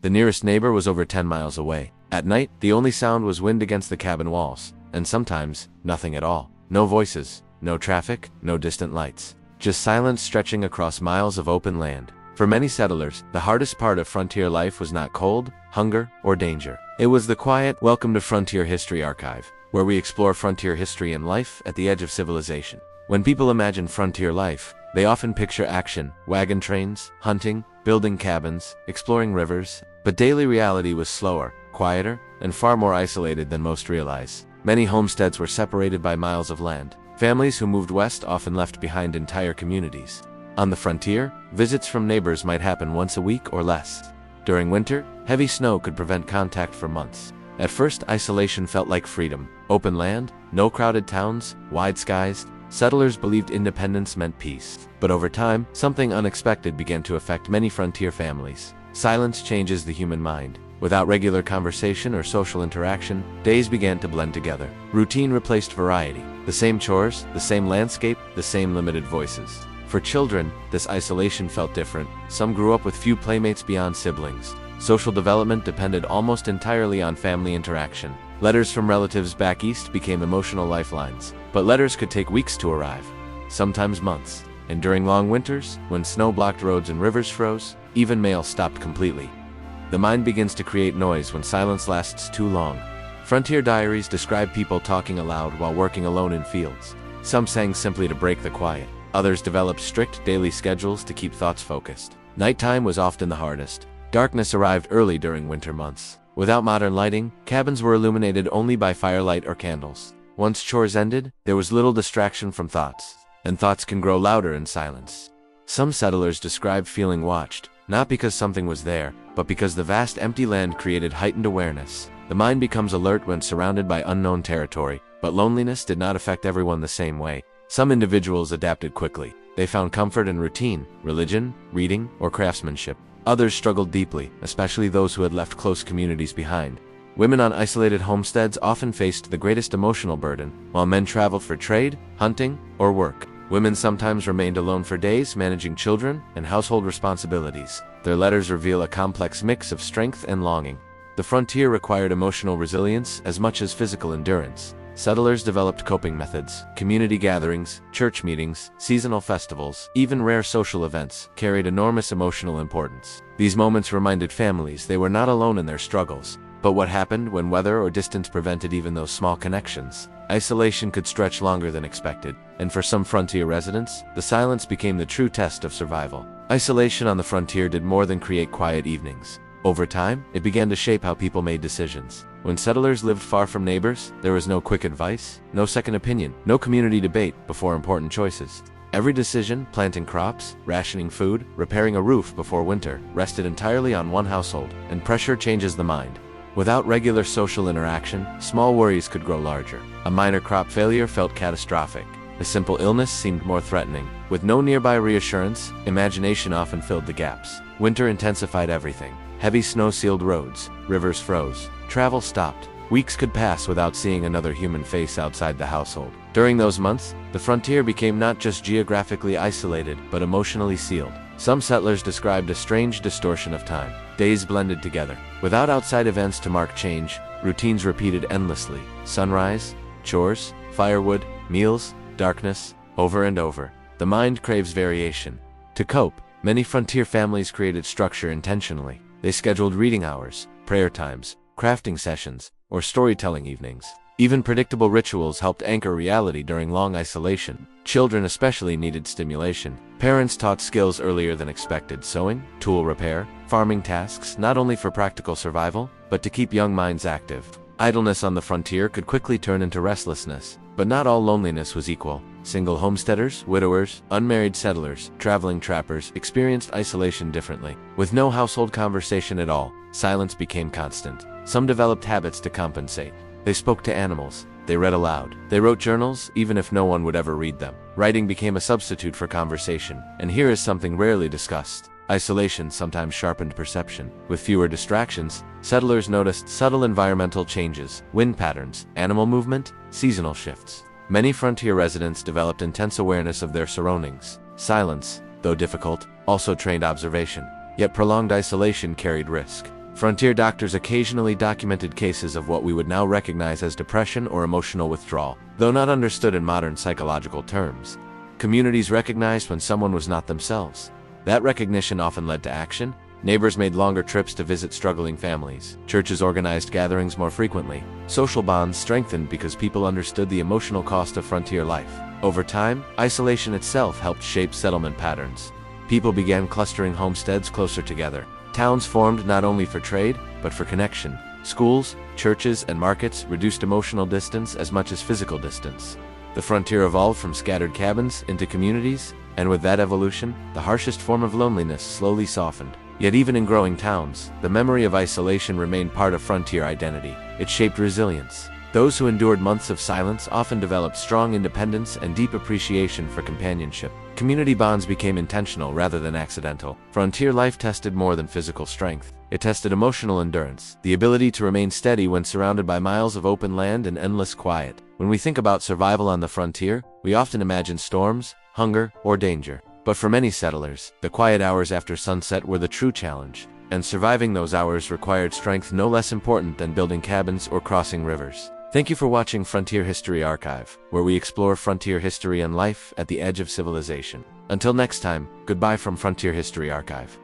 The nearest neighbor was over 10 miles away. At night, the only sound was wind against the cabin walls, and sometimes, nothing at all. No voices, no traffic, no distant lights. Just silence stretching across miles of open land. For many settlers, the hardest part of frontier life was not cold, hunger, or danger. It was the quiet, "Welcome to Frontier History Archive," where we explore frontier history and life at the edge of civilization. When people imagine frontier life, they often picture action, wagon trains, hunting, building cabins, exploring rivers. But daily reality was slower, quieter, and far more isolated than most realize. Many homesteads were separated by miles of land. Families who moved west often left behind entire communities. On the frontier, visits from neighbors might happen once a week or less. During winter, heavy snow could prevent contact for months. At first, isolation felt like freedom. Open land, no crowded towns, wide skies. Settlers believed independence meant peace. But over time, something unexpected began to affect many frontier families. Silence changes the human mind. Without regular conversation or social interaction, days began to blend together. Routine replaced variety. The same chores, the same landscape, the same limited voices. For children, this isolation felt different. Some grew up with few playmates beyond siblings. Social development depended almost entirely on family interaction. Letters from relatives back east became emotional lifelines. But letters could take weeks to arrive, sometimes months. And during long winters, when snow blocked roads and rivers froze, even mail stopped completely. The mind begins to create noise when silence lasts too long. Frontier diaries describe people talking aloud while working alone in fields. Some sang simply to break the quiet. Others developed strict daily schedules to keep thoughts focused. Nighttime was often the hardest. Darkness arrived early during winter months. Without modern lighting, cabins were illuminated only by firelight or candles. Once chores ended, there was little distraction from thoughts, and thoughts can grow louder in silence. Some settlers described feeling watched, not because something was there, but because the vast empty land created heightened awareness. The mind becomes alert when surrounded by unknown territory, but loneliness did not affect everyone the same way. Some individuals adapted quickly. They found comfort in routine, religion, reading, or craftsmanship. Others struggled deeply, especially those who had left close communities behind. Women on isolated homesteads often faced the greatest emotional burden, while men traveled for trade, hunting, or work. Women sometimes remained alone for days, managing children and household responsibilities. Their letters reveal a complex mix of strength and longing. The frontier required emotional resilience as much as physical endurance. Settlers developed coping methods. Community gatherings, church meetings, seasonal festivals, even rare social events carried enormous emotional importance. These moments reminded families they were not alone in their struggles. But what happened when weather or distance prevented even those small connections? Isolation could stretch longer than expected, and for some frontier residents, the silence became the true test of survival. Isolation on the frontier did more than create quiet evenings. Over time, it began to shape how people made decisions. When settlers lived far from neighbors, there was no quick advice, no second opinion, no community debate before important choices. Every decision, planting crops, rationing food, repairing a roof before winter, rested entirely on one household, and pressure changes the mind. Without regular social interaction, small worries could grow larger. A minor crop failure felt catastrophic. A simple illness seemed more threatening. With no nearby reassurance, imagination often filled the gaps. Winter intensified everything. Heavy snow sealed roads, rivers froze, travel stopped. Weeks could pass without seeing another human face outside the household. During those months, the frontier became not just geographically isolated, but emotionally sealed. Some settlers described a strange distortion of time. Days blended together. Without outside events to mark change, routines repeated endlessly. Sunrise, chores, firewood, meals, darkness, over and over. The mind craves variation. To cope, many frontier families created structure intentionally. They scheduled reading hours, prayer times, crafting sessions, or storytelling evenings. Even predictable rituals helped anchor reality during long isolation. Children especially needed stimulation. Parents taught skills earlier than expected: sewing, tool repair, farming tasks, not only for practical survival, but to keep young minds active. Idleness on the frontier could quickly turn into restlessness, but not all loneliness was equal. Single homesteaders, widowers, unmarried settlers, traveling trappers experienced isolation differently. With no household conversation at all, silence became constant. Some developed habits to compensate. They spoke to animals. They read aloud. They wrote journals, even if no one would ever read them. Writing became a substitute for conversation. And here is something rarely discussed. Isolation sometimes sharpened perception. With fewer distractions, settlers noticed subtle environmental changes, wind patterns, animal movement, seasonal shifts. Many frontier residents developed intense awareness of their surroundings. Silence, though difficult, also trained observation. Yet prolonged isolation carried risk. Frontier doctors occasionally documented cases of what we would now recognize as depression or emotional withdrawal, though not understood in modern psychological terms. Communities recognized when someone was not themselves. That recognition often led to action. Neighbors made longer trips to visit struggling families. Churches organized gatherings more frequently. Social bonds strengthened because people understood the emotional cost of frontier life. Over time, isolation itself helped shape settlement patterns. People began clustering homesteads closer together. Towns formed not only for trade, but for connection. Schools, churches, and markets reduced emotional distance as much as physical distance. The frontier evolved from scattered cabins into communities, and with that evolution, the harshest form of loneliness slowly softened. Yet even in growing towns, the memory of isolation remained part of frontier identity. It shaped resilience. Those who endured months of silence often developed strong independence and deep appreciation for companionship. Community bonds became intentional rather than accidental. Frontier life tested more than physical strength. It tested emotional endurance, the ability to remain steady when surrounded by miles of open land and endless quiet. When we think about survival on the frontier, we often imagine storms, hunger, or danger. But for many settlers, the quiet hours after sunset were the true challenge, and surviving those hours required strength no less important than building cabins or crossing rivers. Thank you for watching Frontier History Archive, where we explore frontier history and life at the edge of civilization. Until next time, goodbye from Frontier History Archive.